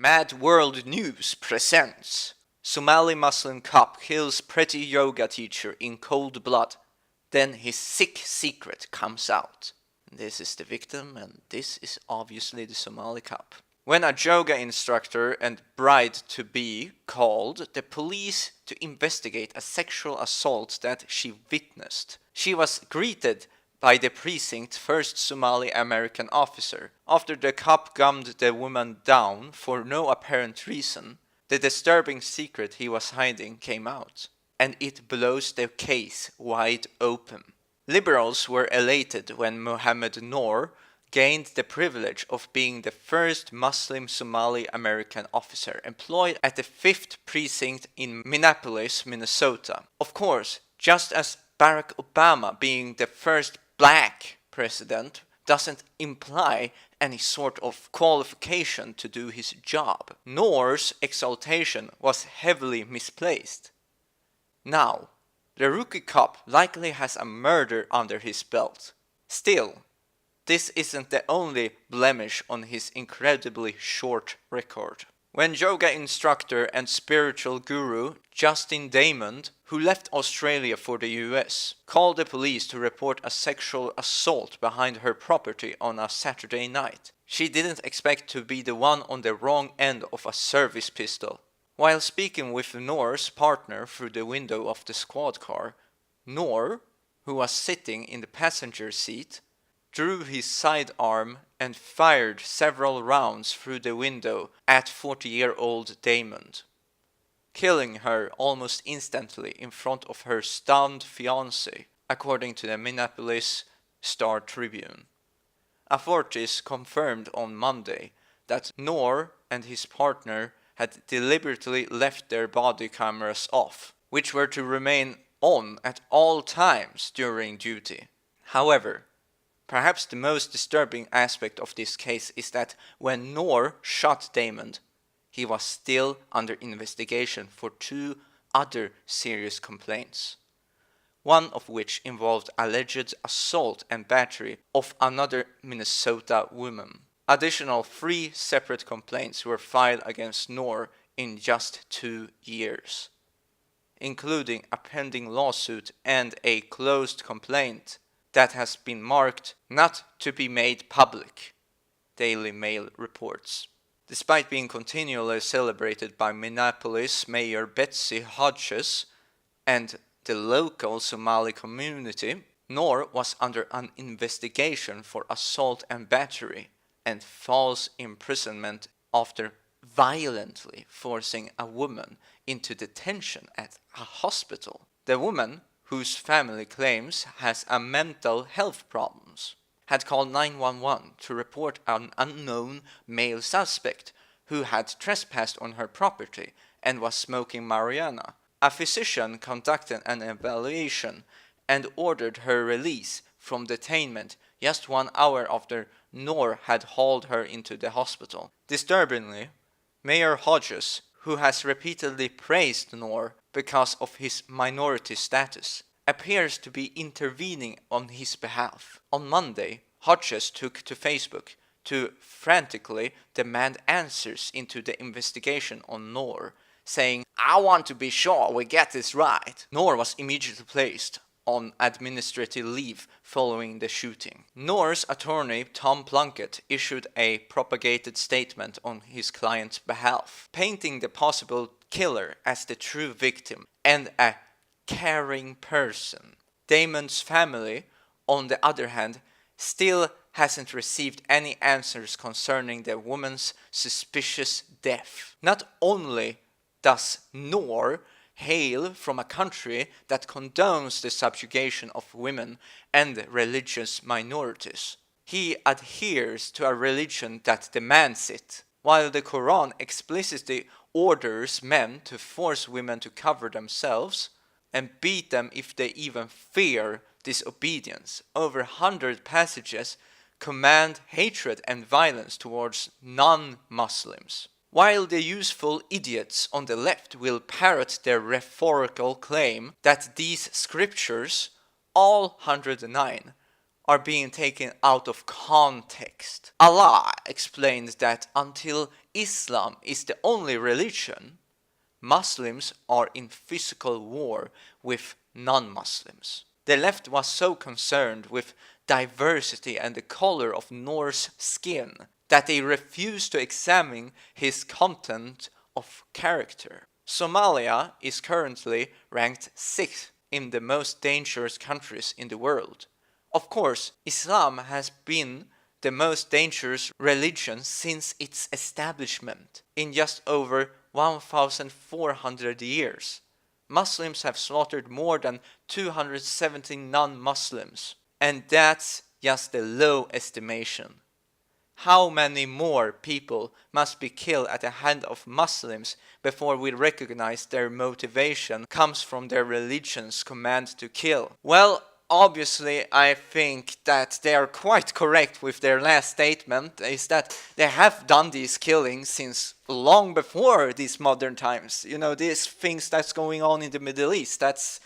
Mad World News presents Somali Muslim cop kills pretty yoga teacher in cold blood. Then his sick secret comes out. This is the victim and this is obviously the Somali cop. When a yoga instructor and bride-to-be called the police to investigate a sexual assault that she witnessed, she was greeted by the precinct's first Somali American officer. After the cop gunned the woman down for no apparent reason, the disturbing secret he was hiding came out, and it blows the case wide open. Liberals were elated when Mohammed Noor gained the privilege of being the first Muslim Somali American officer employed at the 5th Precinct in Minneapolis, Minnesota. Of course, just as Barack Obama being the first black president doesn't imply any sort of qualification to do his job. Noor's exaltation was heavily misplaced. Now, the rookie cop likely has a murder under his belt. Still, this isn't the only blemish on his incredibly short record. When yoga instructor and spiritual guru Justin Damon, who left Australia for the US, called the police to report a sexual assault behind her property on a Saturday night, she didn't expect to be the one on the wrong end of a service pistol. While speaking with Noor's partner through the window of the squad car, Noor, who was sitting in the passenger seat, drew his sidearm and fired several rounds through the window at 40-year-old Damon, killing her almost instantly in front of her stunned fiancé, according to the Minneapolis Star-Tribune. Authorities confirmed on Monday that Noor and his partner had deliberately left their body cameras off, which were to remain on at all times during duty. However, perhaps the most disturbing aspect of this case is that when Noor shot Damon, he was still under investigation for 2 other serious complaints, one of which involved alleged assault and battery of another Minnesota woman. Additional 3 separate complaints were filed against Noor in just 2 years, including a pending lawsuit and a closed complaint that has been marked not to be made public, Daily Mail reports. Despite being continually celebrated by Minneapolis Mayor Betsy Hodges and the local Somali community, Noor was under an investigation for assault and battery and false imprisonment after violently forcing a woman into detention at a hospital. The woman, whose family claims has a mental health problems, had called 911 to report an unknown male suspect who had trespassed on her property and was smoking marijuana. A physician conducted an evaluation and ordered her release from detainment just 1 hour after Noor had hauled her into the hospital. Disturbingly, Mayor Hodges, who has repeatedly praised Noor because of his minority status, appears to be intervening on his behalf. On Monday, Hodges took to Facebook to frantically demand answers into the investigation on Noor, saying, "I want to be sure we get this right." Noor was immediately placed on administrative leave following the shooting. Noor's attorney Tom Plunkett issued a propagated statement on his client's behalf, painting the possible killer as the true victim and a caring person. Damon's family, on the other hand, still hasn't received any answers concerning the woman's suspicious death. Not only does Noor hail from a country that condones the subjugation of women and religious minorities, he adheres to a religion that demands it. While the Quran explicitly orders men to force women to cover themselves and beat them if they even fear disobedience, over 100 passages command hatred and violence towards non-Muslims. While the useful idiots on the left will parrot their rhetorical claim that these scriptures, all 109, are being taken out of context. Allah explained that until Islam is the only religion, Muslims are in physical war with non-Muslims. The left was so concerned with diversity and the color of Noor's skin that they refused to examine his content of character. Somalia is currently ranked 6th in the most dangerous countries in the world. Of course, Islam has been the most dangerous religion since its establishment in just over 1,400 years. Muslims have slaughtered more than 270 non-Muslims, and that's just a low estimation. How many more people must be killed at the hand of Muslims before we recognize their motivation comes from their religion's command to kill? Well, obviously, I think that they are quite correct with their last statement, is that they have done these killings since long before these modern times. You know, these things that's going on in the Middle East, that's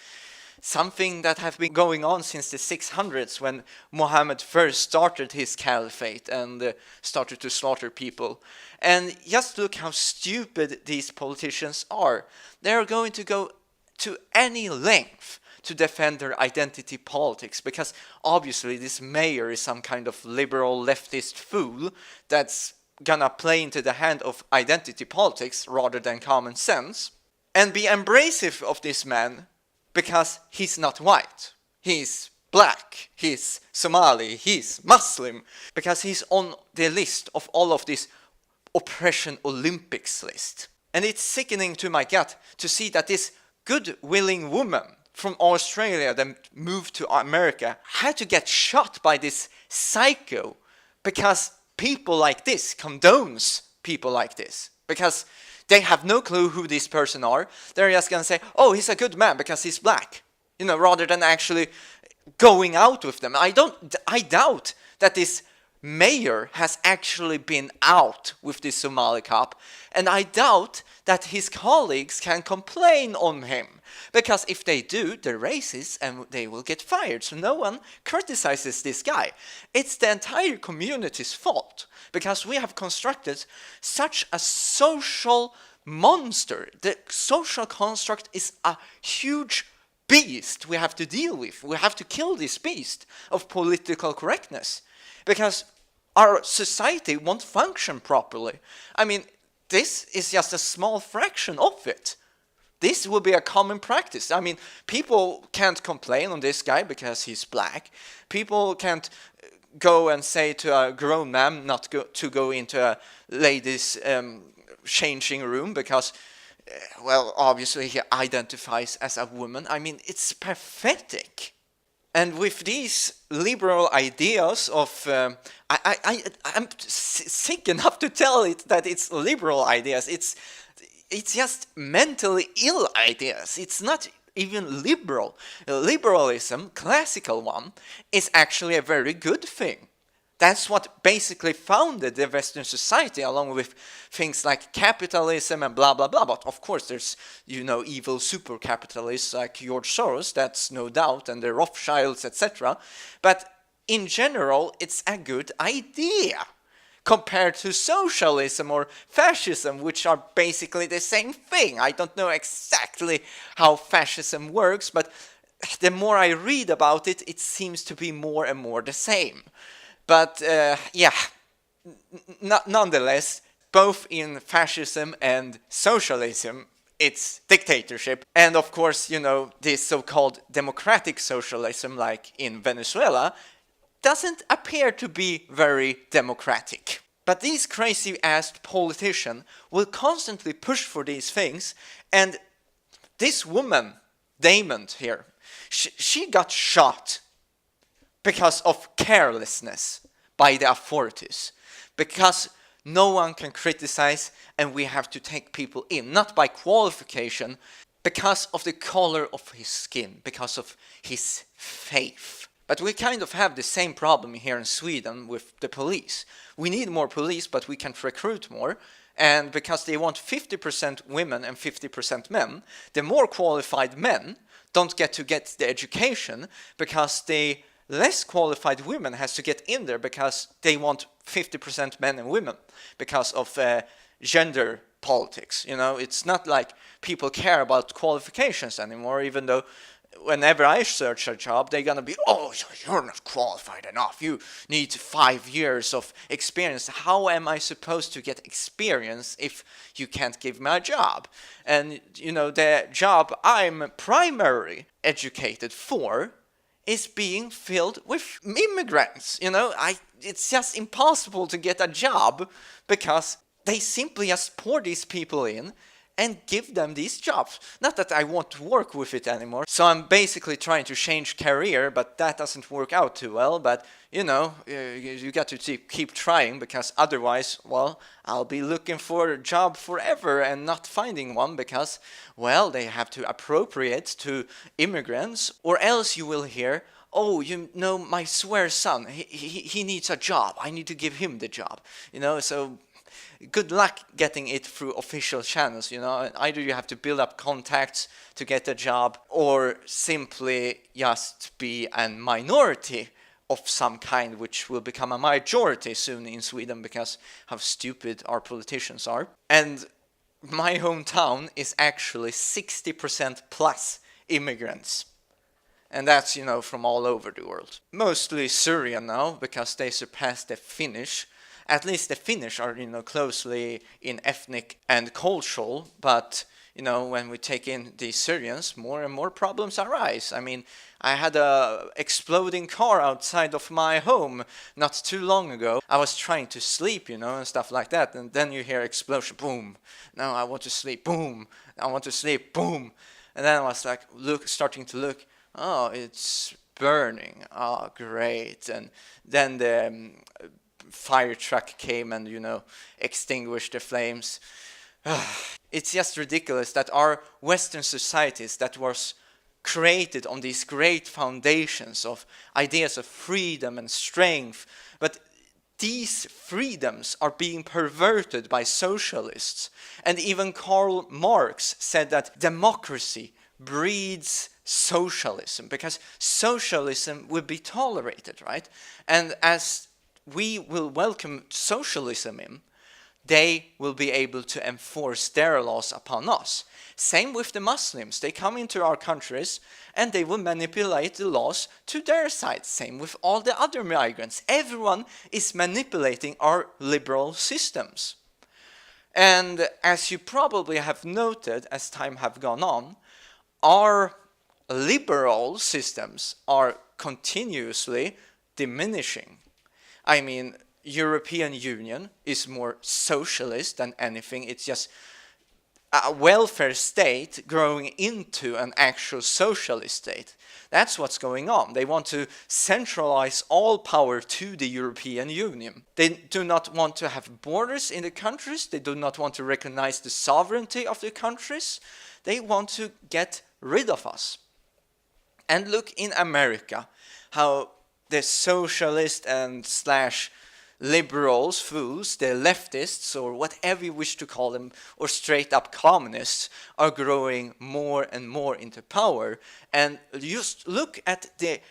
something that have been going on since the 600s when Muhammad first started his caliphate and started to slaughter people. And just look how stupid these politicians are. They're going to go to any length to defend their identity politics, because obviously this mayor is some kind of liberal leftist fool that's gonna play into the hand of identity politics rather than common sense, and be embracive of this man because he's not white, he's black, he's Somali, he's Muslim, because he's on the list of all of this oppression Olympics list. And it's sickening to my gut to see that this good willing woman from Australia that moved to America had to get shot by this psycho because people like this condones people like this, because they have no clue who this person are. They're just gonna say, oh, he's a good man because he's black, you know, rather than actually going out with them. I doubt that this mayor has actually been out with this Somali cop, and I doubt that his colleagues can complain on him, because if they do, they're racist and they will get fired. So no one criticizes this guy. It's the entire community's fault, because we have constructed such a social monster. The social construct is a huge beast we have to deal with. We have to kill this beast of political correctness, because our society won't function properly. I mean, this is just a small fraction of it. This will be a common practice. I mean, people can't complain on this guy because he's black. People can't go and say to a grown man not to go into a ladies' changing room because, well, obviously he identifies as a woman. I mean, it's pathetic. And with these liberal ideas of, I'm sick enough to tell it that it's liberal ideas. It's just mentally ill ideas. It's not even liberal. Liberalism, classical one, is actually a very good thing. That's what basically founded the Western society, along with things like capitalism and blah, blah, blah. But of course, there's, you know, evil super capitalists like George Soros, that's no doubt, and the Rothschilds, etc. But in general, it's a good idea compared to socialism or fascism, which are basically the same thing. I don't know exactly how fascism works, but the more I read about it, it seems to be more and more the same. But yeah, nonetheless, both in fascism and socialism, it's dictatorship. And of course, you know, this so-called democratic socialism, like in Venezuela, doesn't appear to be very democratic. But these crazy-ass politicians will constantly push for these things, and this woman, Damon here, she got shot because of carelessness by the authorities, because no one can criticize and we have to take people in, not by qualification, because of the color of his skin, because of his faith. But we kind of have the same problem here in Sweden with the police. We need more police, but we can't recruit more. And because they want 50% women and 50% men, the more qualified men don't get to get the education because the less qualified women has to get in there because they want 50% men and women because of gender politics. It's not like people care about qualifications anymore, even though whenever I search a job, they're gonna be, oh, you're not qualified enough. You need 5 years of experience. How am I supposed to get experience if you can't give me a job? And, the job I'm primarily educated for is being filled with immigrants. It's just impossible to get a job because they simply just pour these people in and give them these jobs. Not that I want to work with it anymore. So I'm basically trying to change career, but that doesn't work out too well. But, you got to keep trying, because otherwise, well, I'll be looking for a job forever and not finding one because, well, they have to appropriate to immigrants, or else you will hear, oh, my swear son, he needs a job. I need to give him the job. So good luck getting it through official channels. Either you have to build up contacts to get a job, or simply just be a minority of some kind, which will become a majority soon in Sweden because how stupid our politicians are. And my hometown is actually 60% plus immigrants. And that's, from all over the world. Mostly Syrian now, because they surpassed the Finnish. At least the Finnish are, closely in ethnic and cultural, but, when we take in the Syrians, more and more problems arise. I mean, I had a exploding car outside of my home not too long ago. I was trying to sleep, and stuff like that, and then you hear explosion, boom. Now I want to sleep, boom. I want to sleep, boom. And then I was like, starting to look, oh, it's burning. Oh, great. And then the fire truck came and, extinguished the flames. It's just ridiculous that our Western societies that was created on these great foundations of ideas of freedom and strength, but these freedoms are being perverted by socialists. And even Karl Marx said that democracy breeds socialism, because socialism will be tolerated, right? And as we will welcome socialism in, they will be able to enforce their laws upon us. Same with the Muslims. They come into our countries and they will manipulate the laws to their side. Same with all the other migrants. Everyone is manipulating our liberal systems. And as you probably have noted as time have gone on, our liberal systems are continuously diminishing. I mean, European Union is more socialist than anything. It's just a welfare state growing into an actual socialist state. That's what's going on. They want to centralize all power to the European Union. They do not want to have borders in the countries. They do not want to recognize the sovereignty of the countries. They want to get rid of us. And look in America, how the socialist and slash liberals, fools, the leftists, or whatever you wish to call them, or straight up communists, are growing more and more into power. And just look at the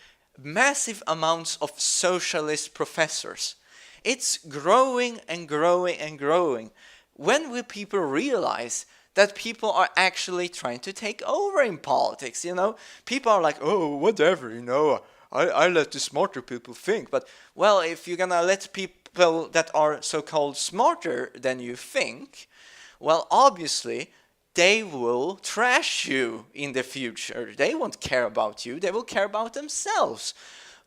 massive amounts of socialist professors. It's growing and growing and growing. When will people realize that people are actually trying to take over in politics? People are like, oh, whatever, I let the smarter people think. But, well, if you're gonna let people that are so-called smarter than you think, well, obviously, they will trash you in the future. They won't care about you. They will care about themselves.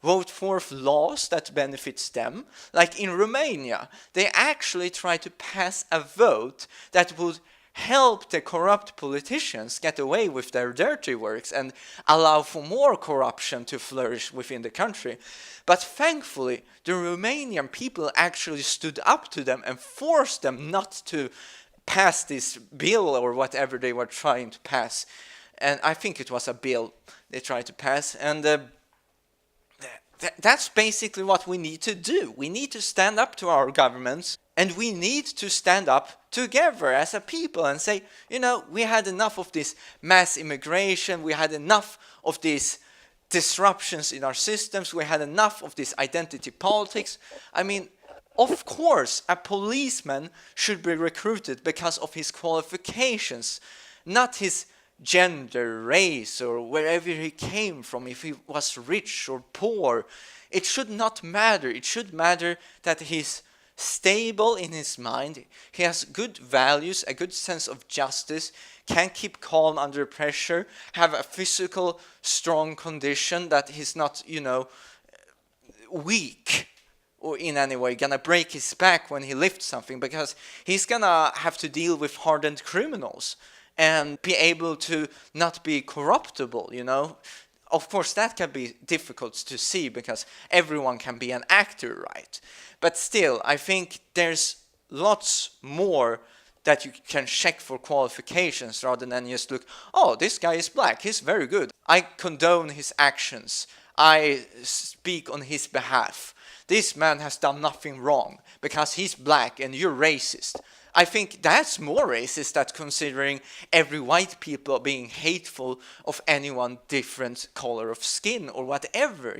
Vote for laws that benefits them. Like in Romania, they actually try to pass a vote that would help the corrupt politicians get away with their dirty works and allow for more corruption to flourish within the country. But thankfully, the Romanian people actually stood up to them and forced them not to pass this bill or whatever they were trying to pass. And I think it was a bill they tried to pass. And that's basically what we need to do. We need to stand up to our governments, and we need to stand up together as a people and say, we had enough of this mass immigration, we had enough of this disruptions in our systems. We had enough of this identity politics. I mean, of course, a policeman should be recruited because of his qualifications, not his gender, race, or wherever he came from, if he was rich or poor. It should not matter. It should matter that he's stable in his mind, he has good values, a good sense of justice, can keep calm under pressure, have a physical strong condition, that he's not, weak or in any way gonna break his back when he lifts something, because he's gonna have to deal with hardened criminals and be able to not be corruptible, Of course, that can be difficult to see because everyone can be an actor, right? But still, I think there's lots more that you can check for qualifications rather than just look, oh, this guy is black, he's very good. I condone his actions. I speak on his behalf. This man has done nothing wrong because he's black and you're racist. I think that's more racist than considering every white people being hateful of anyone different color of skin or whatever,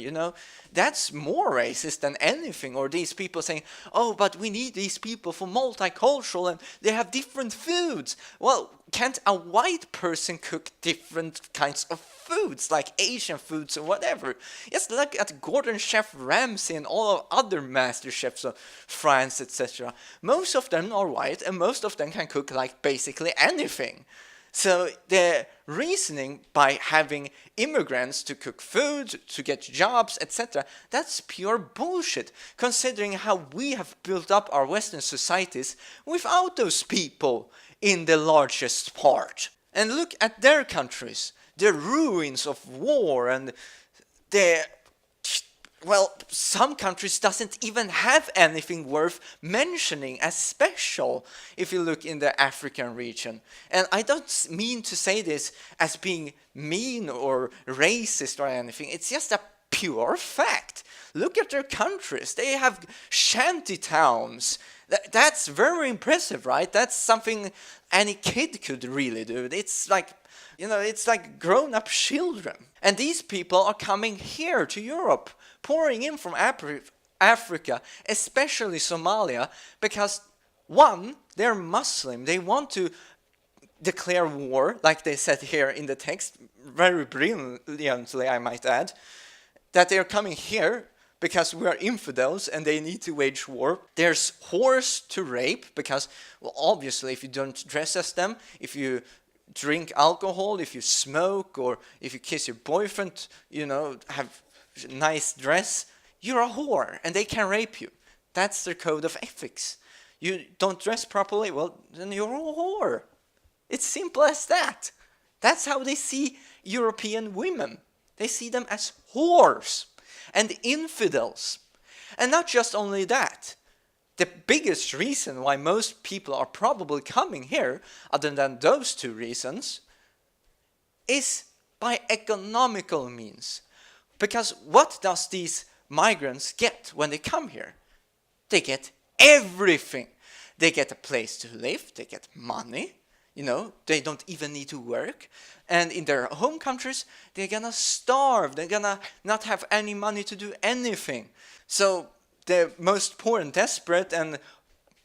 That's more racist than anything. Or these people saying, oh, but we need these people for multicultural and they have different foods. Well, can't a white person cook different kinds of foods, like Asian foods or whatever? Just look at Gordon Chef Ramsay and all of other master chefs of France, etc. Most of them are white and most of them can cook like basically anything. So the reasoning by having immigrants to cook food, to get jobs, etc., that's pure bullshit, considering how we have built up our Western societies without those people in the largest part. And look at their countries, the ruins of war, and some countries doesn't even have anything worth mentioning as special if you look in the African region. And I don't mean to say this as being mean or racist or anything. It's just a pure fact. Look at their countries. They have shanty towns. That's very impressive, right? That's something any kid could really do. It's like, it's like grown-up children. And these people are coming here to Europe, pouring in from Africa, especially Somalia, because one, they're Muslim. They want to declare war, like they said here in the text, very brilliantly, I might add, that they're coming here because we are infidels and they need to wage war. There's whores to rape because, well, obviously, if you don't dress as them, if you drink alcohol, if you smoke, or if you kiss your boyfriend, have nice dress, you're a whore and they can rape you. That's their code of ethics. You don't dress properly, well, then you're a whore. It's simple as that. That's how they see European women. They see them as whores and infidels. And not just only that. The biggest reason why most people are probably coming here, other than those two reasons, is by economical means. Because what does these migrants get when they come here? They get everything. They get a place to live, they get money, they don't even need to work. And in their home countries, they're gonna starve, they're gonna not have any money to do anything. So the most poor and desperate, and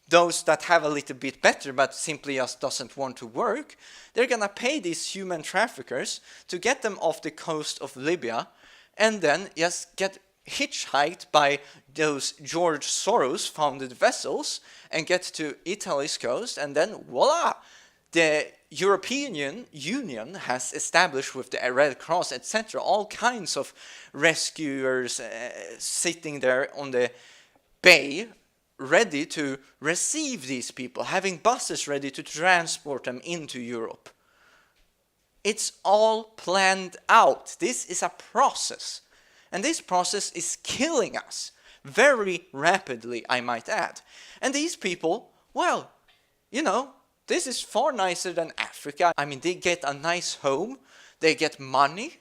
those that have a little bit better but simply just doesn't want to work, they're gonna pay these human traffickers to get them off the coast of Libya, and then just get hitchhiked by those George Soros founded vessels and get to Italy's coast, and then voila! The European Union has established with the Red Cross, etc., all kinds of rescuers sitting there on the bay, ready to receive these people, having buses ready to transport them into Europe. It's all planned out. This is a process. And this process is killing us very rapidly, I might add. And these people, well, this is far nicer than Africa. I mean, they get a nice home, they get money,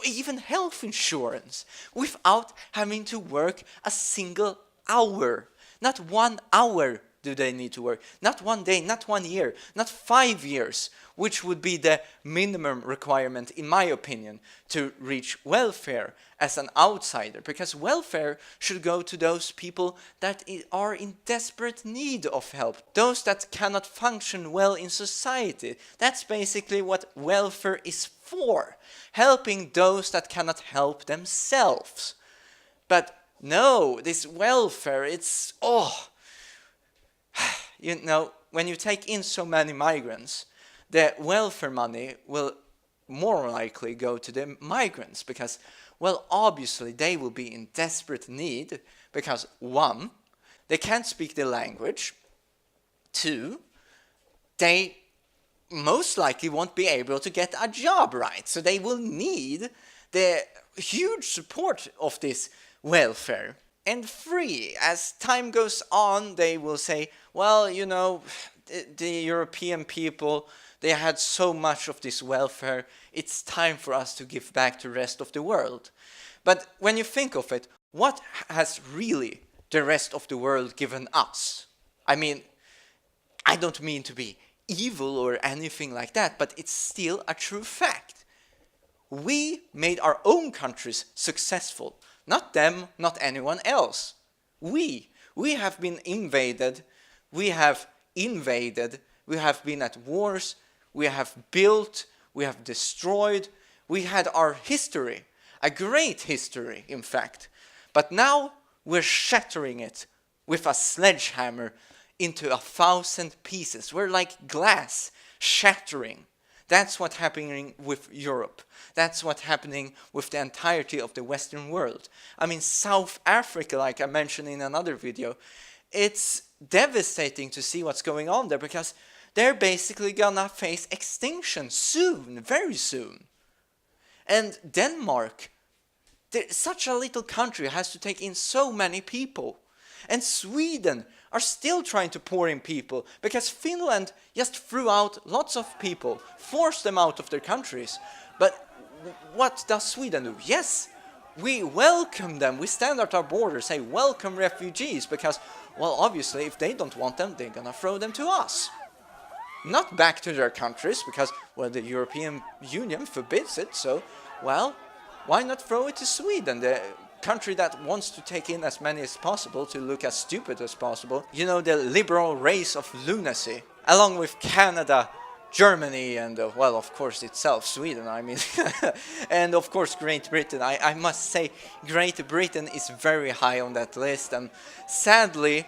even health insurance, without having to work a single hour. Not 1 hour do they need to work. Not 1 day, not 1 year, not 5 years, which would be the minimum requirement, in my opinion, to reach welfare as an outsider. Because welfare should go to those people that are in desperate need of help. Those that cannot function well in society. That's basically what welfare is for. Helping those that cannot help themselves. But no, this welfare, it's, you know, when you take in so many migrants, the welfare money will more likely go to the migrants because, well, obviously they will be in desperate need because 1, they can't speak the language, 2, they most likely won't be able to get a job, right? So they will need the huge support of this welfare. And 3, as time goes on, they will say, well, you know, the European people, they had so much of this welfare, it's time for us to give back to the rest of the world. But when you think of it, what has really the rest of the world given us? I mean, I don't mean to be evil or anything like that, but it's still a true fact. We made our own countries successful. Not them, not anyone else. We have been invaded, we have been at wars, we have built, we have destroyed, we had our history, a great history in fact. But now we're shattering it with a sledgehammer into 1,000 pieces. We're like glass shattering. That's what's happening with Europe. That's what's happening with the entirety of the Western world. I mean, South Africa, like I mentioned in another video, it's devastating to see what's going on there because they're basically gonna face extinction soon, very soon. And Denmark, such a little country, has to take in so many people. And Sweden are still trying to pour in people because Finland just threw out lots of people, forced them out of their countries. But what does Sweden do? Yes, we welcome them. We stand at our border, say welcome refugees because, well, obviously if they don't want them, they're gonna throw them to us. Not back to their countries because, well, the European Union forbids it, so, well, why not throw it to Sweden, the country that wants to take in as many as possible to look as stupid as possible. You know, the liberal race of lunacy, along with Canada, Germany, and, well, of course itself, Sweden, I mean, and of course Great Britain. I must say, Great Britain is very high on that list, and sadly,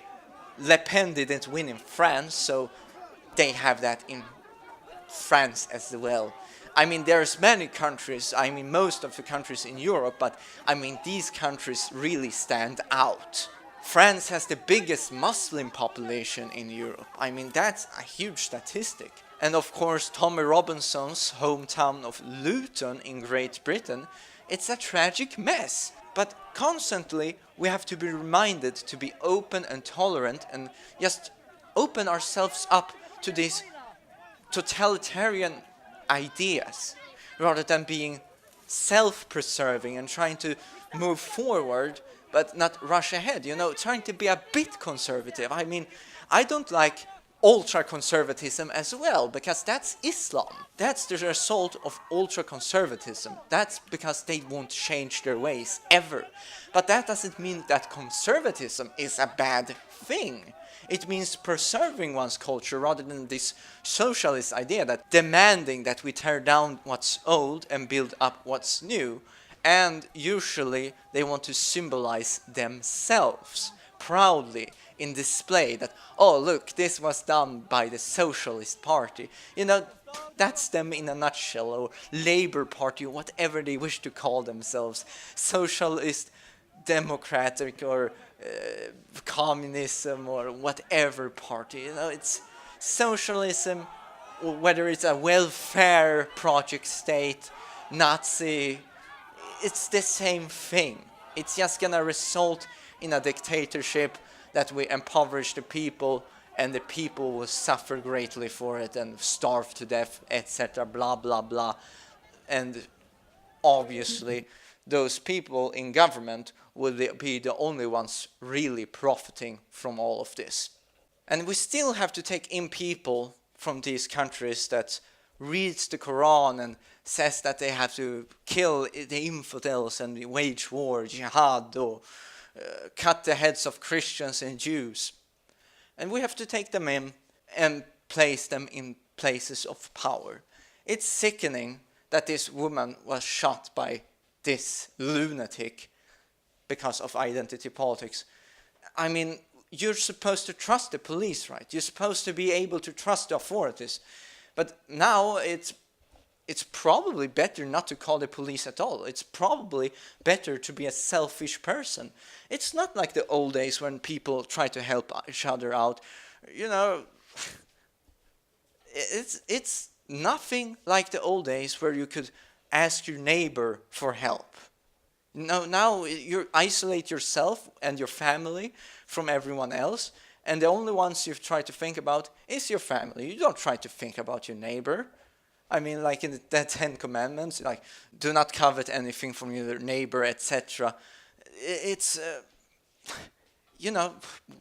Le Pen didn't win in France, so they have that in France as well. I mean, there's many countries, I mean, most of the countries in Europe, but I mean, these countries really stand out. France has the biggest Muslim population in Europe. I mean, that's a huge statistic. And of course, Tommy Robinson's hometown of Luton in Great Britain, it's a tragic mess. But constantly, we have to be reminded to be open and tolerant and just open ourselves up to these totalitarian ideas rather than being self-preserving and trying to move forward but not rush ahead, you know, trying to be a bit conservative. I mean, I don't like ultra-conservatism as well because that's Islam. That's the result of ultra-conservatism. That's because they won't change their ways ever. But that doesn't mean that conservatism is a bad thing. It means preserving one's culture rather than this socialist idea that demanding that we tear down what's old and build up what's new. And usually they want to symbolize themselves proudly in display that, oh look, this was done by the Socialist Party. You know, that's them in a nutshell, or Labour Party, or whatever they wish to call themselves. Socialist, democratic, or communism, or whatever party, you know, it's socialism, whether it's a welfare project state, Nazi, it's the same thing. It's just gonna result in a dictatorship that we impoverish the people and the people will suffer greatly for it and starve to death, etc., blah, blah, blah. And obviously, those people in government will be the only ones really profiting from all of this. And we still have to take in people from these countries that reads the Quran and says that they have to kill the infidels and wage war, jihad, or cut the heads of Christians and Jews. And we have to take them in and place them in places of power. It's sickening that this woman was shot by this lunatic because of identity politics. I mean, you're supposed to trust the police, right? You're supposed to be able to trust the authorities. But now it's probably better not to call the police at all. It's probably better to be a selfish person. It's not like the old days when people try to help each other out. You know, it's nothing like the old days where you could ask your neighbor for help. No, now you isolate yourself and your family from everyone else, and the only ones you try to think about is your family. You don't try to think about your neighbor. I mean, like in the 10 Commandments, like, do not covet anything from your neighbor, etc. It's, you know,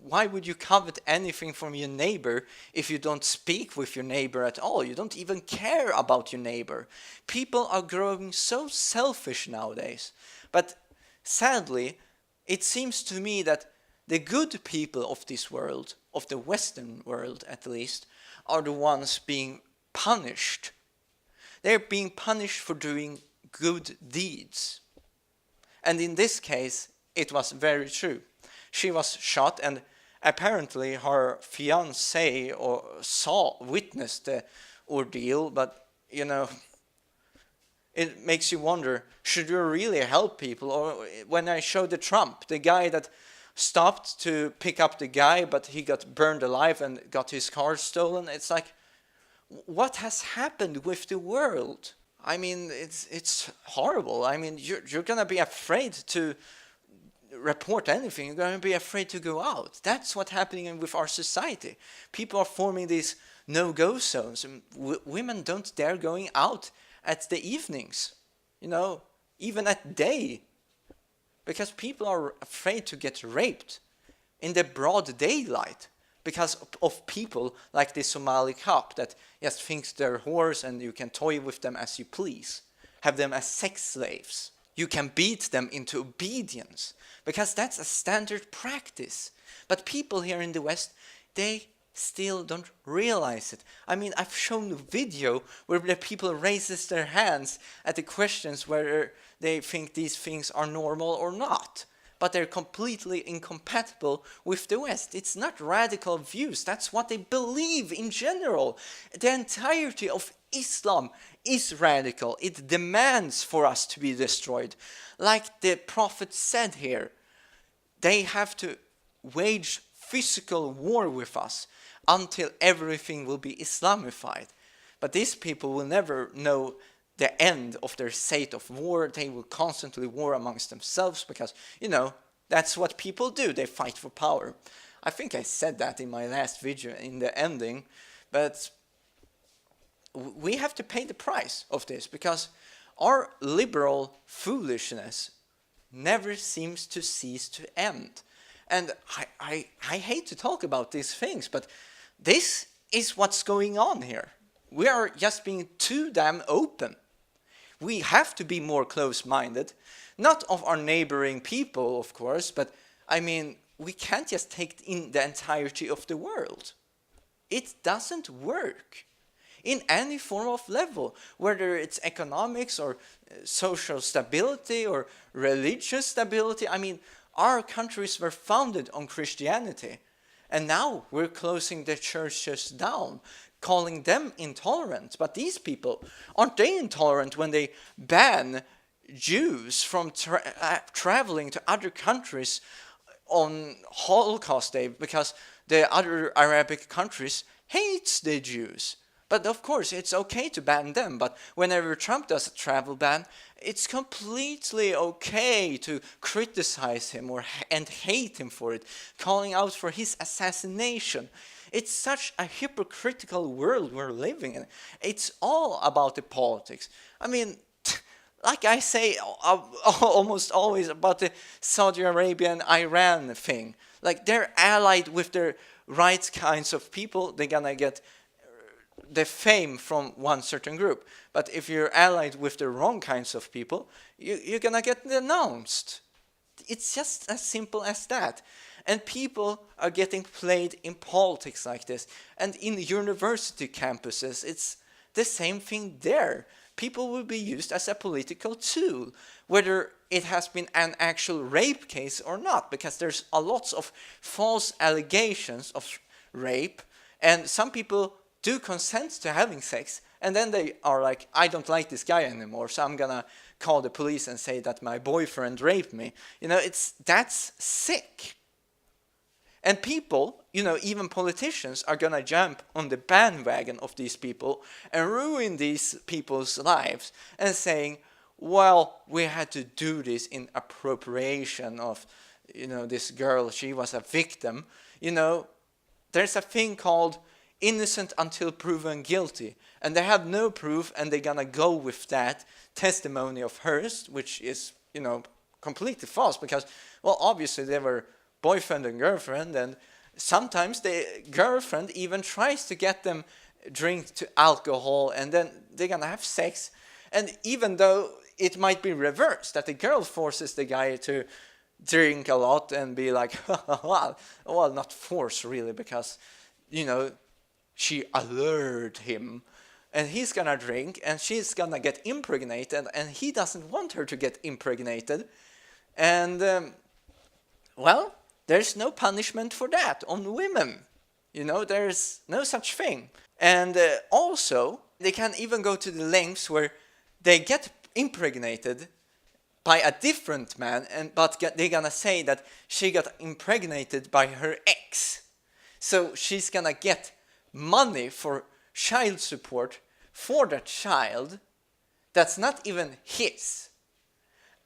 why would you covet anything from your neighbor if you don't speak with your neighbor at all? You don't even care about your neighbor. People are growing so selfish nowadays. But sadly, it seems to me that the good people of this world, of the Western world at least, are the ones being punished. They're being punished for doing good deeds. And in this case, it was very true. She was shot, and apparently her fiancé witnessed the ordeal, but, you know, it makes you wonder, should you really help people? Or when I showed the Trump, the guy that stopped to pick up the guy, but he got burned alive and got his car stolen, it's like, what has happened with the world? I mean, it's horrible. I mean, you're going to be afraid to report anything. You're going to be afraid to go out. That's what's happening with our society. People are forming these no-go zones. And women don't dare going out at the evenings, you know, even at day, because people are afraid to get raped in the broad daylight because of people like the Somali cop that just thinks they're whores and you can toy with them as you please, have them as sex slaves. You can beat them into obedience because that's a standard practice. But people here in the West, they still don't realize it. I mean, I've shown a video where the people raises their hands at the questions whether they think these things are normal or not. But they're completely incompatible with the West. It's not radical views. That's what they believe in general. The entirety of Islam is radical. It demands for us to be destroyed. Like the Prophet said here, they have to wage physical war with us until everything will be Islamified. But these people will never know the end of their state of war. They will constantly war amongst themselves because, you know, that's what people do. They fight for power. I think I said that in my last video in the ending, but we have to pay the price of this because our liberal foolishness never seems to cease to end. And I hate to talk about these things, but this is what's going on here. We are just being too damn open. We have to be more close-minded, not of our neighboring people, of course, but I mean, we can't just take in the entirety of the world. It doesn't work in any form of level, whether it's economics or social stability or religious stability. I mean, our countries were founded on Christianity, and now we're closing the churches down, calling them intolerant. But these people, aren't they intolerant when they ban Jews from traveling to other countries on Holocaust Day because the other Arabic countries hates the Jews? But of course, it's okay to ban them. But whenever Trump does a travel ban, it's completely okay to criticize him and hate him for it, calling out for his assassination. It's such a hypocritical world we're living in. It's all about the politics. I mean, like I say almost always about the Saudi Arabia and Iran thing. Like, they're allied with their right kinds of people, they're gonna get the fame from one certain group. But if you're allied with the wrong kinds of people, you're gonna get denounced. It's just as simple as that. And people are getting played in politics like this. And in university campuses, it's the same thing there. People will be used as a political tool, whether it has been an actual rape case or not, because there's a lot of false allegations of rape, and some people do consent to having sex, and then they are like, I don't like this guy anymore, so I'm gonna call the police and say that my boyfriend raped me. You know, that's sick. And people, you know, even politicians are gonna jump on the bandwagon of these people and ruin these people's lives and saying, well, we had to do this in appropriation of, you know, this girl, she was a victim. You know, there's a thing called innocent until proven guilty, and they have no proof, and they're gonna go with that testimony of hers, which is, you know, completely false, because, well, obviously they were boyfriend and girlfriend, and sometimes the girlfriend even tries to get them drink to alcohol, and then they're gonna have sex. And even though it might be reversed, that the girl forces the guy to drink a lot and be like, well, not force really, because, you know, she allured him, and he's gonna drink, and she's gonna get impregnated, and he doesn't want her to get impregnated. And, well, there's no punishment for that on women. You know, there's no such thing. And also, they can even go to the lengths where they get impregnated by a different man, but they're gonna say that she got impregnated by her ex. So she's gonna get money for child support for that child that's not even his.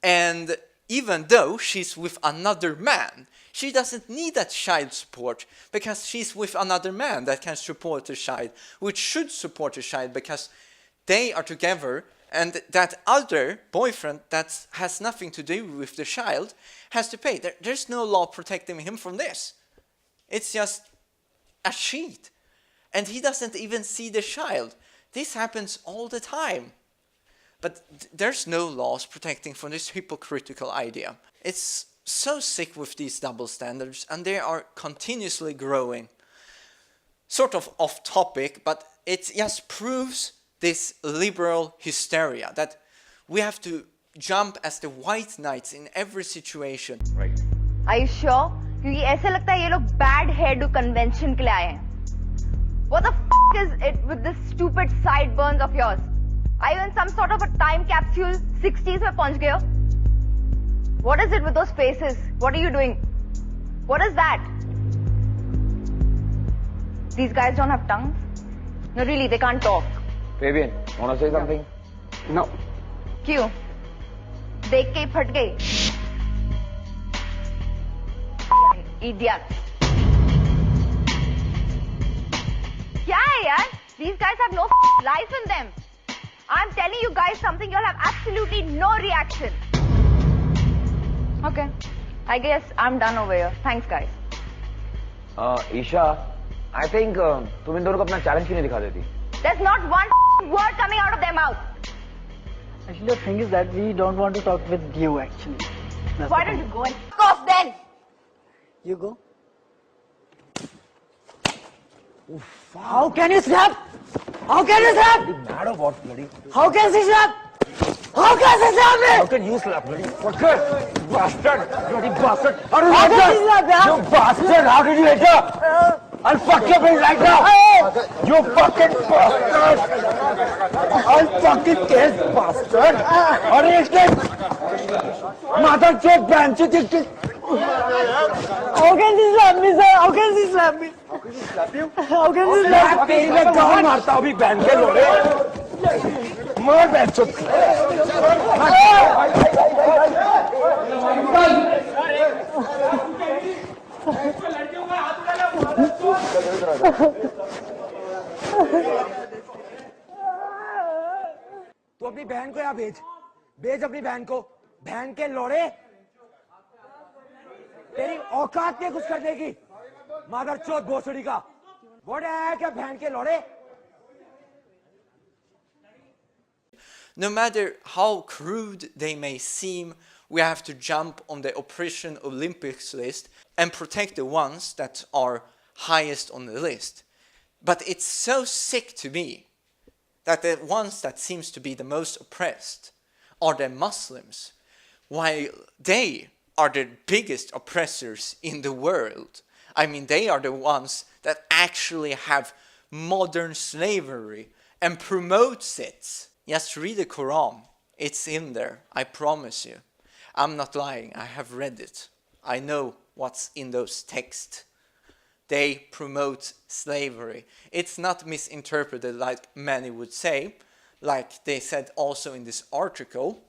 And even though she's with another man, she doesn't need that child support because she's with another man that can support the child, which should support the child because they are together, and that other boyfriend that has nothing to do with the child has to pay. There's no law protecting him from this. It's just a cheat. And he doesn't even see the child. This happens all the time. But there's no laws protecting from this hypocritical idea. It's so sick with these double standards, and they are continuously growing. Sort of off topic, but it just proves this liberal hysteria that we have to jump as the white knights in every situation. Right. Are you sure? क्योंकि ऐसे लगता है ये लोग bad hairdo convention के लिए आए हैं. What the f is it with this stupid sideburns of yours? Are you in some sort of a time capsule 60s में पहुंच गए हो? What is it with those faces? What are you doing? What is that? These guys don't have tongues? No, really, they can't talk. Fabian, wanna say something? No. क्यों? देख के ही फट गई. Idiot. क्या है यार? These guys have no life in them. I'm telling you guys something, you'll have absolutely no reaction. Okay. I guess I'm done over here. Thanks, guys. Isha, I think तुम इन दोनों को अपना challenge क्यों नहीं दिखा देती? There's not one word coming out of their mouth. Actually, the thing is that we don't want to talk with you, actually. That's Why don't you go and f*** off then? You go. How can you slap? How can you slap? Mad or what, bloody? How can she slap? How can she slap me? How can you slap, bloody? Fucker! Bastard! Bloody bastard! How did How you can she slap me? You bastard! How did you enter? I'll fuck your brain right now! You fucking bastard! I'll fucking kiss bastard! Are you escape? Mother chop branch! How can she slap me, sir? How can she slap me? How can she slap you? How can she slap me? तेरी मैं गाँव मारता हूँ अभी बहन के लोड़े मार बहन चुप तू अपनी बहन को यहाँ भेज अपनी बहन को बहन के लोड़े तेरी औकात नहीं कुछ करने की Mother chod bosuri ka. What है क्या बहन के लौड़े? No matter how crude they may seem, we have to jump on the oppression Olympics list and protect the ones that are highest on the list. But it's so sick to me that the ones that seems to be the most oppressed are the Muslims, while they are the biggest oppressors in the world. I mean, they are the ones that actually have modern slavery and promotes it. Just read the Quran. It's in there, I promise you. I'm not lying, I have read it. I know what's in those texts. They promote slavery. It's not misinterpreted like many would say, like they said also in this article.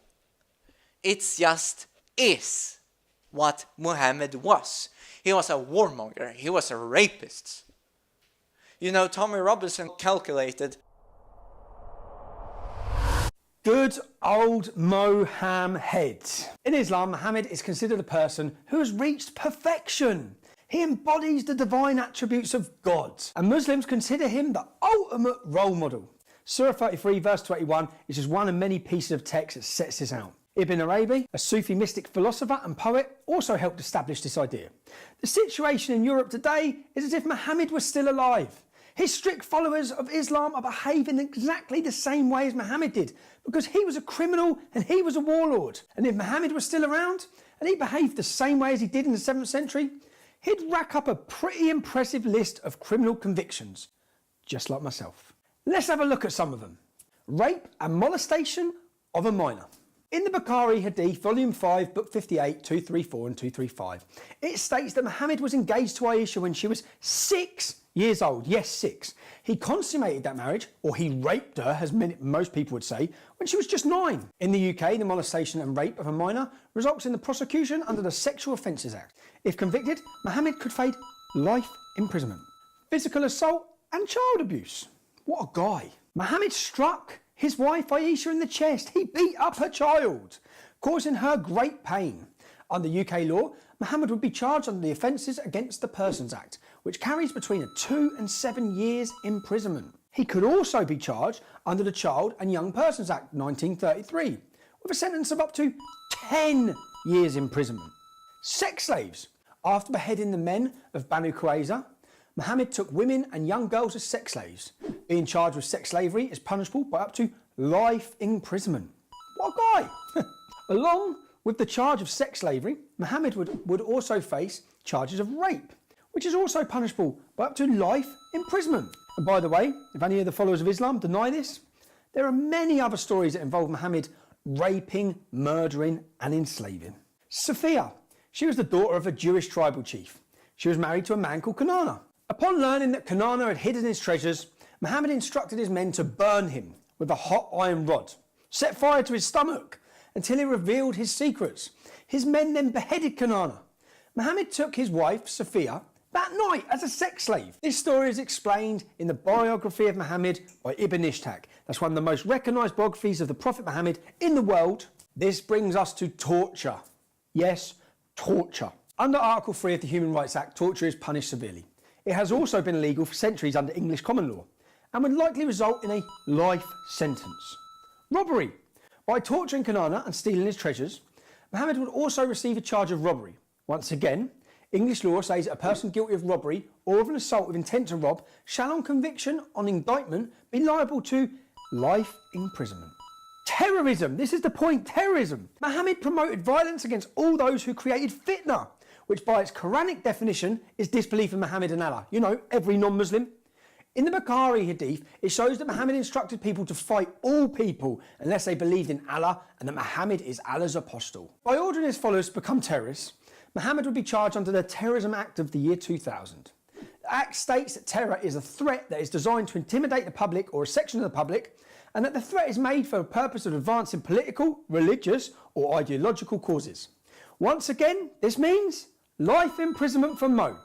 It's just is what Muhammad was. He was a warmonger, he was a rapist. You know, Tommy Robinson calculated. Good old Mohammed. In Islam, Muhammad is considered a person who has reached perfection. He embodies the divine attributes of God, and Muslims consider him the ultimate role model. Surah 33 verse 21 is just one of many pieces of text that sets this out. Ibn Arabi, a Sufi mystic philosopher and poet, also helped establish this idea. The situation in Europe today is as if Muhammad was still alive. His strict followers of Islam are behaving exactly the same way as Muhammad did, because he was a criminal and he was a warlord. And if Muhammad was still around and he behaved the same way as he did in the 7th century, he'd rack up a pretty impressive list of criminal convictions, just like myself. Let's have a look at some of them. Rape and molestation of a minor. In the Bukhari Hadith, volume 5, book 58, 234 and 235, it states that Muhammad was engaged to Aisha when she was 6 years old. Yes, 6. He consummated that marriage, or he raped her, as most people would say, when she was just 9. In the UK, the molestation and rape of a minor results in the prosecution under the Sexual Offences Act. If convicted, Muhammad could face life imprisonment. Physical assault and child abuse. What a guy. Muhammad struck his wife Aisha in the chest. He beat up her child, causing her great pain. Under UK law, Muhammad would be charged under the Offences Against the Persons Act, which carries between 2 and 7 years imprisonment. He could also be charged under the Child and Young Persons Act 1933, with a sentence of up to 10 years imprisonment. Sex slaves. After beheading the men of Banu Qurayza, Muhammad took women and young girls as sex slaves. Being charged with sex slavery is punishable by up to life imprisonment. What a guy! Along with the charge of sex slavery, Muhammad would also face charges of rape, which is also punishable by up to life imprisonment. And by the way, if any of the followers of Islam deny this, there are many other stories that involve Muhammad raping, murdering and enslaving. Sophia. She was the daughter of a Jewish tribal chief. She was married to a man called Kanana. Upon learning that Kanana had hidden his treasures, Muhammad instructed his men to burn him with a hot iron rod, set fire to his stomach until he revealed his secrets. His men then beheaded Kanana. Muhammad took his wife, Sophia, that night as a sex slave. This story is explained in the biography of Muhammad by Ibn Ishaq. That's one of the most recognised biographies of the Prophet Muhammad in the world. This brings us to torture. Yes, torture. Under Article 3 of the Human Rights Act, torture is punished severely. It has also been illegal for centuries under English common law and would likely result in a life sentence. Robbery. By torturing Kanana and stealing his treasures, Muhammad would also receive a charge of robbery. Once again, English law says that a person guilty of robbery or of an assault with intent to rob shall on conviction on indictment be liable to life imprisonment. Terrorism. This is the point, terrorism. Muhammad promoted violence against all those who created fitna, which by its Quranic definition is disbelief in Muhammad and Allah. You know, every non-Muslim. In the Bukhari Hadith, it shows that Muhammad instructed people to fight all people unless they believed in Allah and that Muhammad is Allah's apostle. By ordering his followers to become terrorists, Muhammad would be charged under the Terrorism Act of the year 2000. The Act states that terror is a threat that is designed to intimidate the public or a section of the public, and that the threat is made for the purpose of advancing political, religious, or ideological causes. Once again, this means life imprisonment for Mo,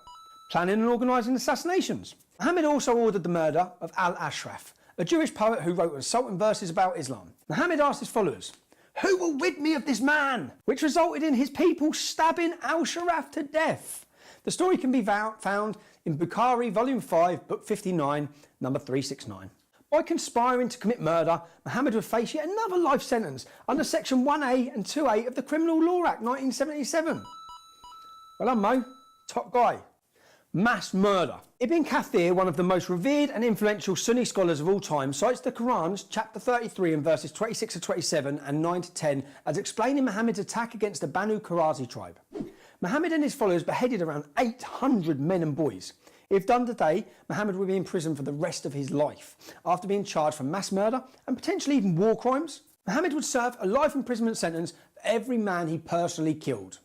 planning and organising assassinations. Muhammad also ordered the murder of Al-Ashraf, a Jewish poet who wrote insulting verses about Islam. Muhammad asked his followers, "Who will rid me of this man?" which resulted in his people stabbing Al-Ashraf to death. The story can be found in Bukhari, Volume 5, Book 59, number 369. By conspiring to commit murder, Muhammad would face yet another life sentence under Section 1A and 2A of the Criminal Law Act 1977. Well done, Mo. Top guy. Mass murder. Ibn Kathir, one of the most revered and influential Sunni scholars of all time, cites the Quran's chapter 33 and verses 26 to 27 and 9 to 10 as explaining Muhammad's attack against the Banu Qurazi tribe. Muhammad and his followers beheaded around 800 men and boys. If done today, Muhammad would be in prison for the rest of his life, after being charged for mass murder and potentially even war crimes. Muhammad would serve a life imprisonment sentence for every man he personally killed,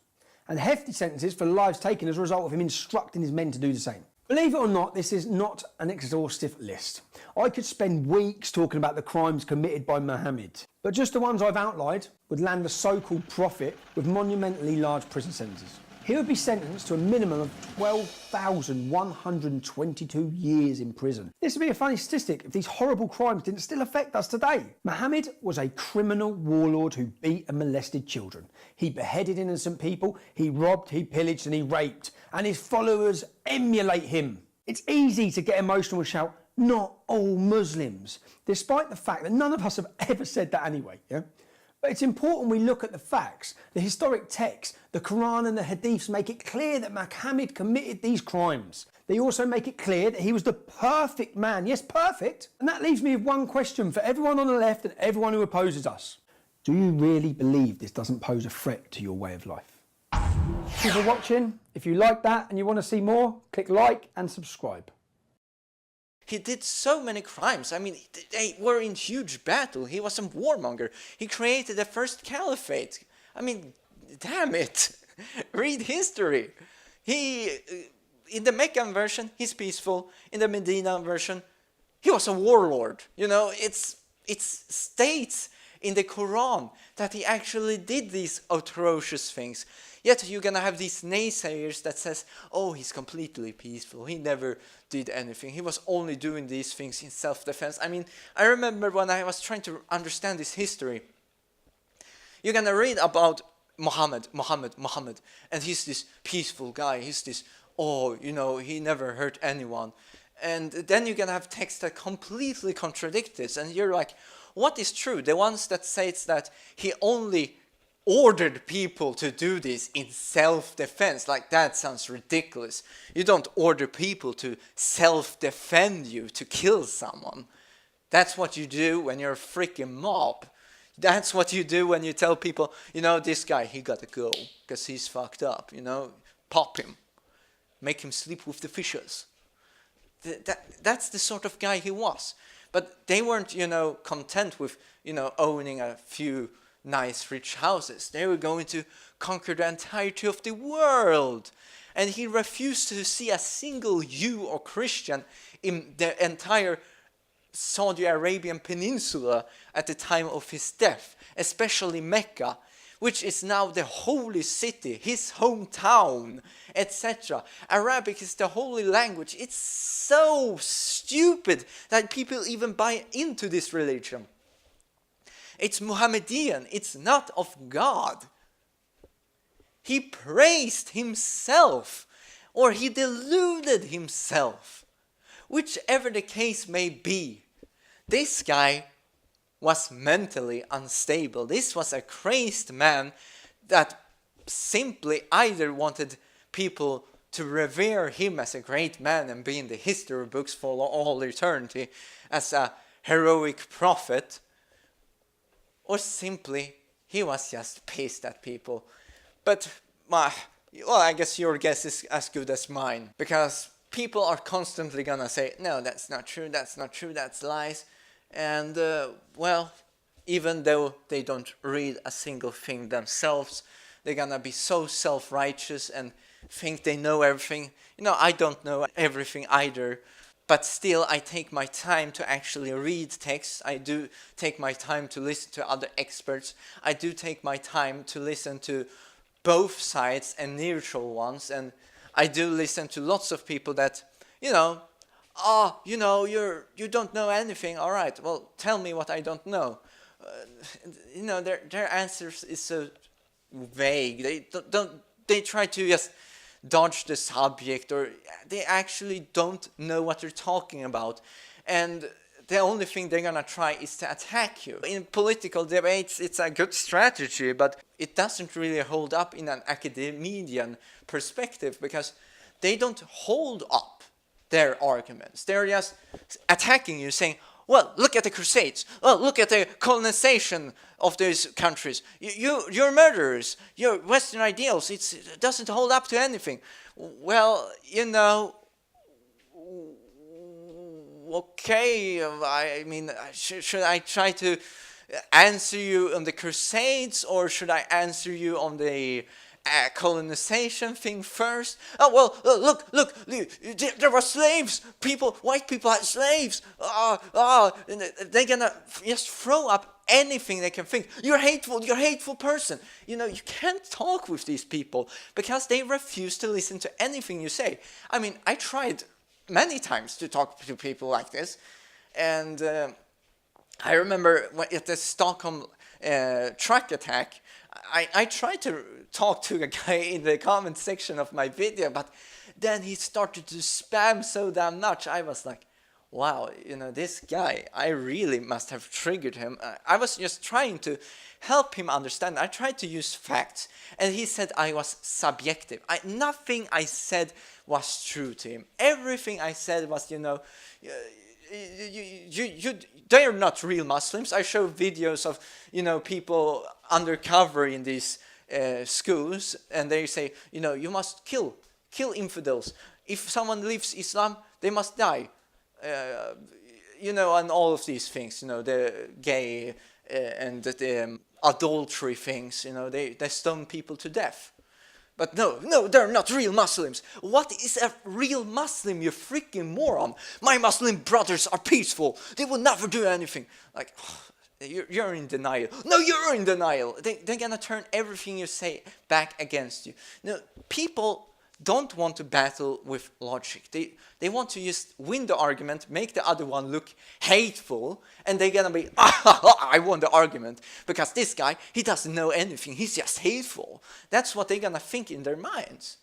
and hefty sentences for lives taken as a result of him instructing his men to do the same. Believe it or not, this is not an exhaustive list. I could spend weeks talking about the crimes committed by Muhammad, but just the ones I've outlined would land the so-called prophet with monumentally large prison sentences. He would be sentenced to a minimum of 12,122 years in prison. This would be a funny statistic if these horrible crimes didn't still affect us today. Muhammad was a criminal warlord who beat and molested children. He beheaded innocent people, he robbed, he pillaged and he raped. And his followers emulate him. It's easy to get emotional and shout, "Not all Muslims," despite the fact that none of us have ever said that anyway, yeah? But it's important we look at the facts. The historic texts, the Quran and the Hadiths make it clear that Muhammad committed these crimes. They also make it clear that he was the perfect man. Yes, perfect. And that leaves me with one question for everyone on the left and everyone who opposes us. Do you really believe this doesn't pose a threat to your way of life? Thank you for watching. If you like that and you want to see more, click like and subscribe. He did so many crimes. I mean, they were in huge battle. He was a warmonger. He created the first caliphate. I mean, damn it. Read history. In the Meccan version, he's peaceful. In the Medina version, he was a warlord. You know, it states in the Quran that he actually did these atrocious things. Yet you're gonna have these naysayers that says, oh, he's completely peaceful. He never did anything. He was only doing these things in self-defense. I mean, I remember when I was trying to understand this history, you're gonna read about Muhammad, and he's this peaceful guy. He's this, oh, you know, he never hurt anyone. And then you're gonna have texts that completely contradict this, and you're like, what is true? The ones that say that he only ordered people to do this in self-defense. Like, that sounds ridiculous. You don't order people to self-defend you, to kill someone. That's what you do when you're a freaking mob. That's what you do when you tell people, you know, this guy, he gotta go because he's fucked up, you know, pop him, make him sleep with the fishes. That's the sort of guy he was. But they weren't, you know, content with, you know, owning a few nice rich houses. They were going to conquer the entirety of the world. And he refused to see a single Jew or Christian in the entire Saudi Arabian peninsula at the time of his death, especially Mecca, which is now the holy city, his hometown, etc. Arabic is the holy language. It's so stupid that people even buy into this religion. It's Muhammadan, it's not of God. He praised himself, or he deluded himself. Whichever the case may be, this guy was mentally unstable. This was a crazed man that simply either wanted people to revere him as a great man and be in the history books for all eternity as a heroic prophet, or simply he was just pissed at people. But, well, I guess your guess is as good as mine, because people are constantly gonna say, no, that's not true, that's lies. And, well, even though they don't read a single thing themselves, they're gonna be so self-righteous and think they know everything. You know, I don't know everything either, but still I take my time to actually read texts. I do take my time to listen to other experts. I do take my time to listen to both sides and neutral ones, and I do listen to lots of people that, you know, you know, you don't know anything. All right, well, tell me what I don't know. You know, their answers is so vague. They try to just dodge the subject, or they actually don't know what they're talking about. And the only thing they're gonna try is to attack you. In political debates, it's a good strategy, but it doesn't really hold up in an academician perspective, because they don't hold up their arguments. They're just attacking you, saying, well, look at the Crusades. Well, look at the colonization of those countries. You're murderers. Your Western ideals, it doesn't hold up to anything. Well, okay, I mean, should I try to answer you on the Crusades, or should I answer you on the colonization thing first? Oh, well, look, there were slaves. White people had slaves. And they're gonna just throw up anything they can think. You're hateful person. You can't talk with these people because they refuse to listen to anything you say. I mean, I tried many times to talk to people like this, and I remember at the Stockholm truck attack, I tried to talk to a guy in the comment section of my video, but then he started to spam so damn much. I was like, wow, this guy, I really must have triggered him. I was just trying to help him understand. I tried to use facts, and he said I was subjective. Nothing I said was true to him. Everything I said was, they're not real Muslims. I show videos of, people undercover in these schools, and they say, you must kill infidels. If someone leaves Islam, they must die. And all of these things, the gay and the adultery things, they stone people to death. But no, they're not real Muslims. What is a real Muslim, you freaking moron? My Muslim brothers are peaceful. They will never do anything. Like, you're in denial. No, you're in denial. They're gonna turn everything you say back against you. People don't want to battle with logic. They want to just win the argument, make the other one look hateful, and they're gonna be, I won the argument because this guy, he doesn't know anything, he's just hateful. That's what they're gonna think in their minds.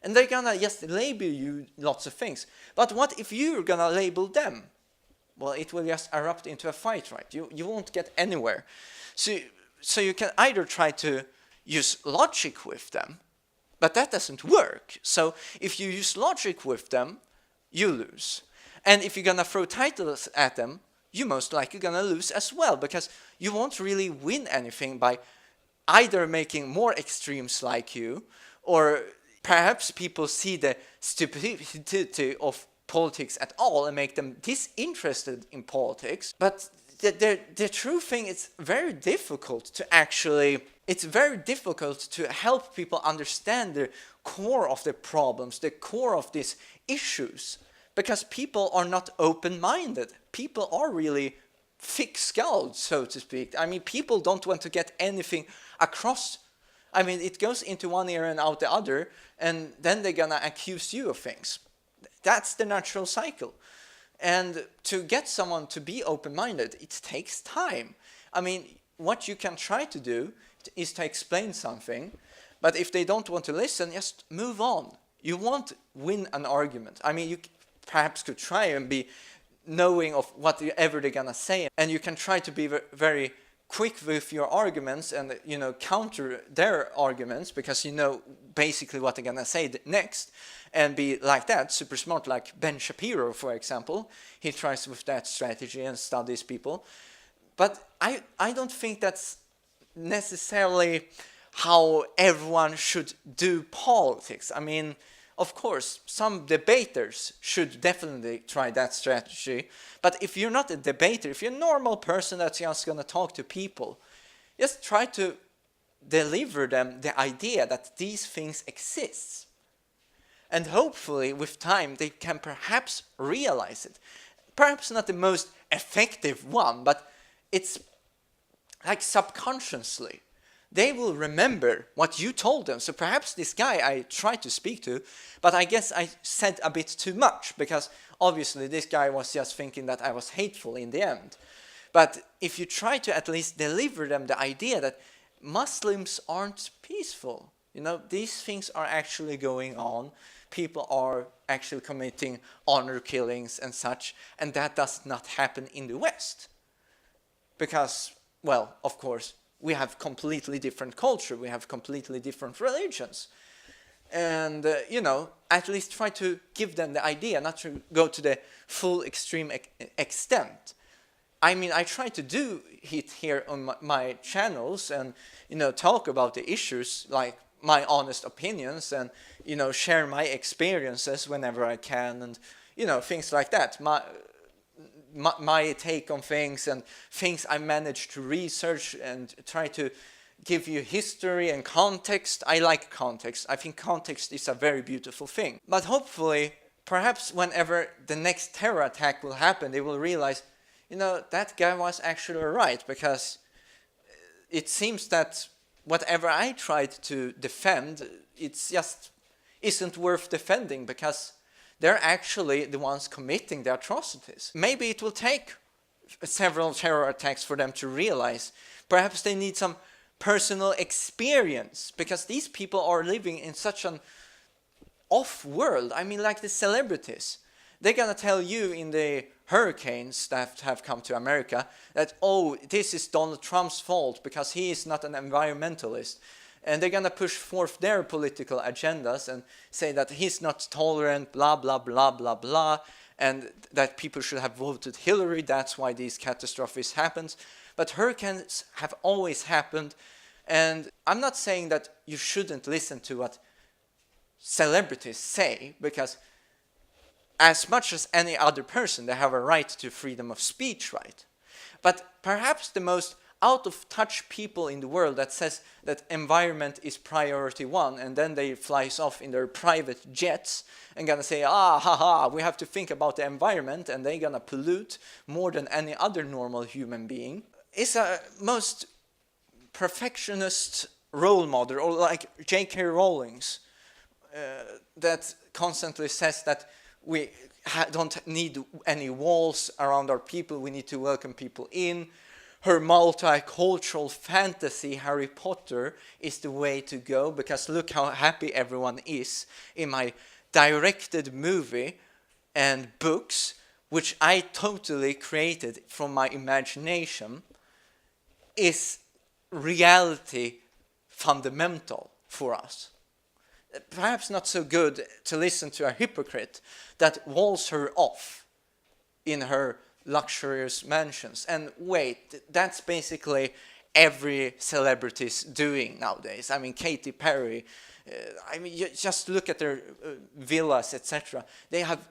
And they're gonna just label you lots of things. But what if you're gonna label them? Well, it will just erupt into a fight, right? You won't get anywhere. So you can either try to use logic with them, but that doesn't work. So if you use logic with them, you lose. And if you're gonna throw titles at them, you most likely gonna lose as well, because you won't really win anything by either making more extremes like you, or perhaps people see the stupidity of politics at all and make them disinterested in politics. But the true thing is very difficult to actually, it's very difficult to help people understand the core of the problems, the core of these issues, because people are not open-minded. People are really thick-skulled, so to speak. I mean, people don't want to get anything across. I mean, it goes into one ear and out the other, and then they're gonna accuse you of things. That's the natural cycle. And to get someone to be open-minded, it takes time. I mean, what you can try to do is to explain something, but if they don't want to listen, just move on. You won't win an argument. I mean, you perhaps could try and be knowing of whatever they're gonna say, and you can try to be very quick with your arguments and counter their arguments, because you know basically what they're gonna say next, and be like that, super smart, like Ben Shapiro, for example. He tries with that strategy and studies people. But I don't think that's necessarily how everyone should do politics. I mean, of course, some debaters should definitely try that strategy. But if you're not a debater, if you're a normal person that's just going to talk to people, just try to deliver them the idea that these things exist. And hopefully, with time, they can perhaps realize it. Perhaps not the most effective one, but it's like subconsciously. They will remember what you told them. So perhaps this guy I tried to speak to, but I guess I said a bit too much, because obviously this guy was just thinking that I was hateful in the end. But if you try to at least deliver them the idea that Muslims aren't peaceful, You know, these things are actually going on. People are actually committing honor killings and such, and that does not happen in the West. Because, well, of course, we have completely different culture, we have completely different religions. And, you know, at least try to give them the idea, not to go to the full extreme extent. I mean, I try to do it here on my channels and, you know, talk about the issues, like my honest opinions, and, you know, share my experiences whenever I can, and, you know, things like that. My take on things and things I managed to research and try to give you history and context. I like context. I think context is a very beautiful thing. But hopefully, perhaps whenever the next terror attack will happen, they will realize, you know, that guy was actually right, because it seems that whatever I tried to defend, it's just isn't worth defending, because they're actually the ones committing the atrocities. Maybe it will take several terror attacks for them to realize. Perhaps they need some personal experience, because these people are living in such an off world. I mean, like the celebrities. They're gonna tell you in the hurricanes that have come to America that, oh, this is Donald Trump's fault because he is not an environmentalist. And they're gonna push forth their political agendas and say that he's not tolerant, blah, blah, blah, blah, blah, and that people should have voted Hillary, that's why these catastrophes happen. But hurricanes have always happened, and I'm not saying that you shouldn't listen to what celebrities say, because as much as any other person, they have a right to freedom of speech, right? But perhaps the most out-of-touch people in the world that says that environment is priority one, and then they flies off in their private jets and gonna say, we have to think about the environment, and they're gonna pollute more than any other normal human being, is a most perfectionist role model, or like J.K. Rowling's, that constantly says that we don't need any walls around our people, we need to welcome people in. Her multicultural fantasy, Harry Potter, is the way to go, because look how happy everyone is in my directed movie and books, which I totally created from my imagination, is reality fundamental for us. Perhaps not so good to listen to a hypocrite that walls her off in her luxurious mansions. And wait, that's basically every celebrity's doing nowadays. I mean, Katy Perry, I mean, you just look at their villas, etc. They have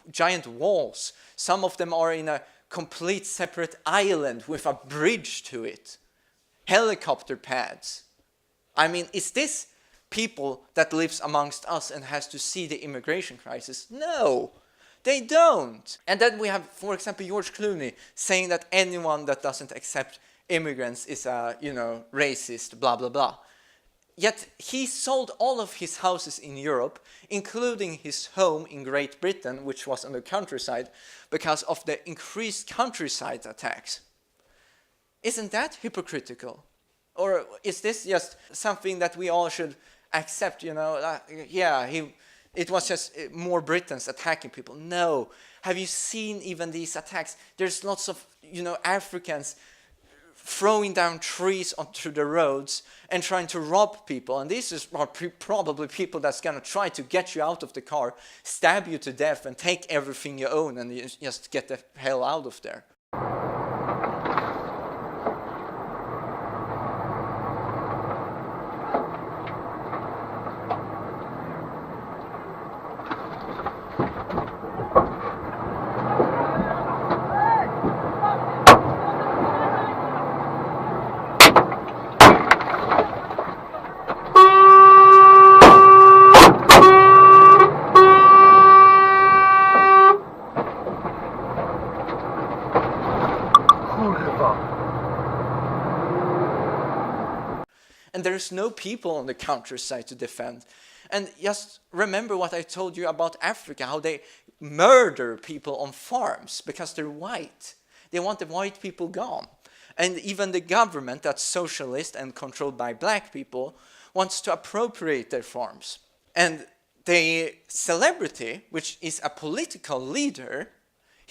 giant walls. Some of them are in a complete separate island with a bridge to it. Helicopter pads. I mean, is this people that lives amongst us and has to see the immigration crisis? No, they don't. And then we have, for example, George Clooney saying that anyone that doesn't accept immigrants is a, you know, racist, blah, blah, blah. Yet he sold all of his houses in Europe, including his home in Great Britain, which was on the countryside, because of the increased countryside attacks. Isn't that hypocritical? Or is this just something that we all should accept, you know, it was just more Britons attacking people? No. Have you seen even these attacks? There's lots of, you know, Africans throwing down trees onto the roads and trying to rob people. And these are probably people that's going to try to get you out of the car, stab you to death, and take everything you own and you just get the hell out of there. And there's no people on the countryside to defend. And just remember what I told you about Africa, how they murder people on farms because they're white. They want the white people gone. And even the government that's socialist and controlled by black people wants to appropriate their farms. And the celebrity, which is a political leader,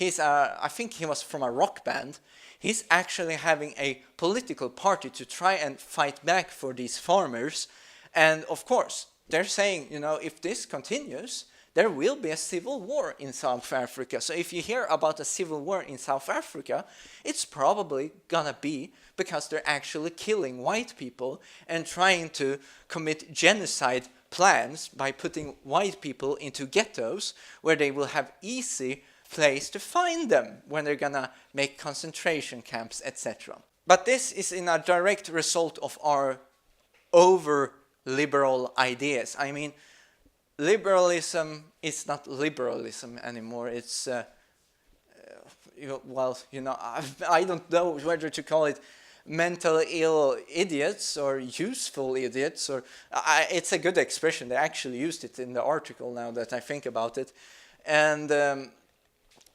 I think he was from a rock band, he's actually having a political party to try and fight back for these farmers. And of course, they're saying, you know, if this continues, there will be a civil war in South Africa. So if you hear about a civil war in South Africa, it's probably gonna be because they're actually killing white people and trying to commit genocide plans by putting white people into ghettos where they will have easy place to find them when they're gonna make concentration camps, etc. But this is in a direct result of our over-liberal ideas. I mean, liberalism is not liberalism anymore. It's, I don't know whether to call it mental ill idiots or useful idiots. Or it's a good expression. They actually used it in the article now that I think about it. And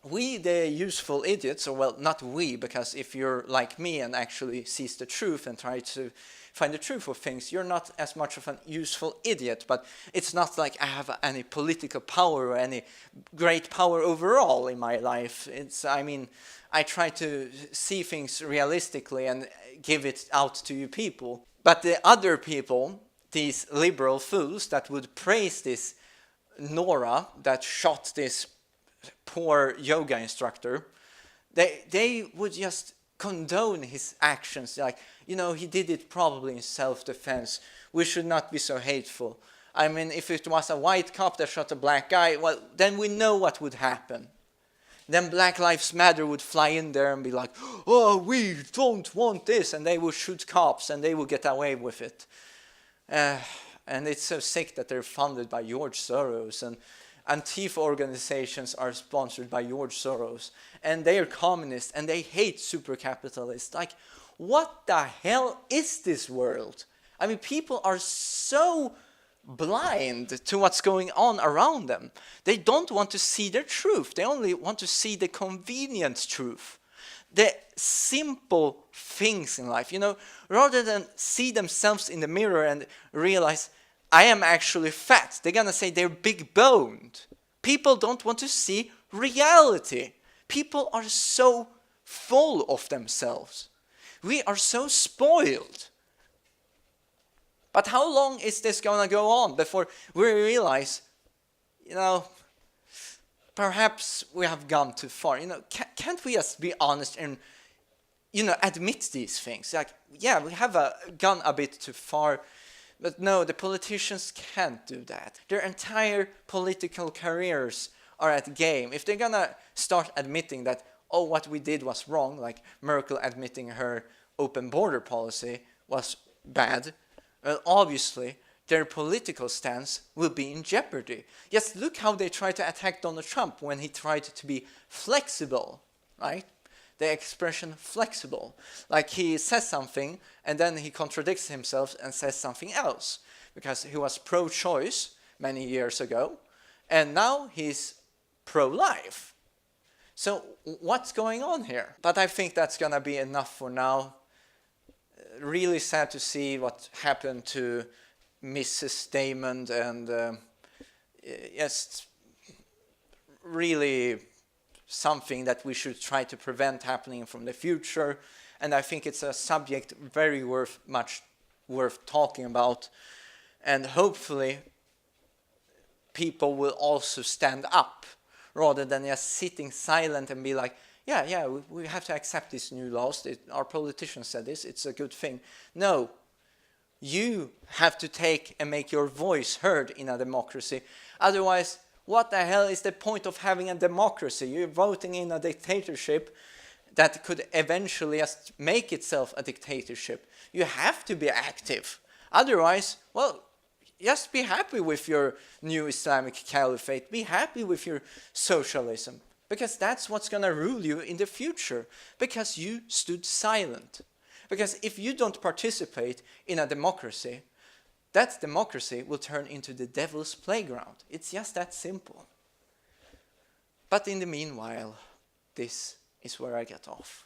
we, the useful idiots, or well, not we, because if you're like me and actually sees the truth and try to find the truth of things, you're not as much of an useful idiot. But it's not like I have any political power or any great power overall in my life. I mean, I try to see things realistically and give it out to you people. But the other people, these liberal fools that would praise this Nora that shot this poor yoga instructor, they would just condone his actions, like, you know, he did it probably in self-defense. We should not be so hateful. I mean, if it was a white cop that shot a black guy, well, then we know what would happen. Then Black Lives Matter would fly in there and be like, oh, we don't want this, and they would shoot cops and they would get away with it. And it's so sick that they're funded by George Soros, and Antifa organizations are sponsored by George Soros, and they are communist and they hate super capitalists. Like, what the hell is this world? I mean, people are so blind to what's going on around them. They don't want to see the truth. They only want to see the convenient truth. The simple things in life, you know, rather than see themselves in the mirror and realize, I am actually fat. They're gonna say they're big boned. People don't want to see reality. People are so full of themselves. We are so spoiled. But how long is this gonna go on before we realize, you know, perhaps we have gone too far? You know, can't we just be honest and, you know, admit these things? Like, yeah, we have gone a bit too far. But no, the politicians can't do that. Their entire political careers are at game. If they're gonna start admitting that, oh, what we did was wrong, like Merkel admitting her open border policy was bad, well, obviously their political stance will be in jeopardy. Just look how they tried to attack Donald Trump when he tried to be flexible, right? The expression flexible. Like, he says something and then he contradicts himself and says something else. Because he was pro-choice many years ago and now he's pro-life. So what's going on here? But I think that's gonna be enough for now. Really sad to see what happened to Mrs. Damon, and just really something that we should try to prevent happening from the future. And I think it's a subject very much worth talking about. And hopefully people will also stand up rather than just sitting silent and be like, yeah, we have to accept these new laws. Our politicians said this, it's a good thing. No, you have to take and make your voice heard in a democracy. Otherwise, what the hell is the point of having a democracy? You're voting in a dictatorship that could eventually just make itself a dictatorship. You have to be active. Otherwise, well, just be happy with your new Islamic caliphate. Be happy with your socialism. Because that's what's going to rule you in the future. Because you stood silent. Because if you don't participate in a democracy, that democracy will turn into the devil's playground. It's just that simple. But in the meanwhile, this is where I get off.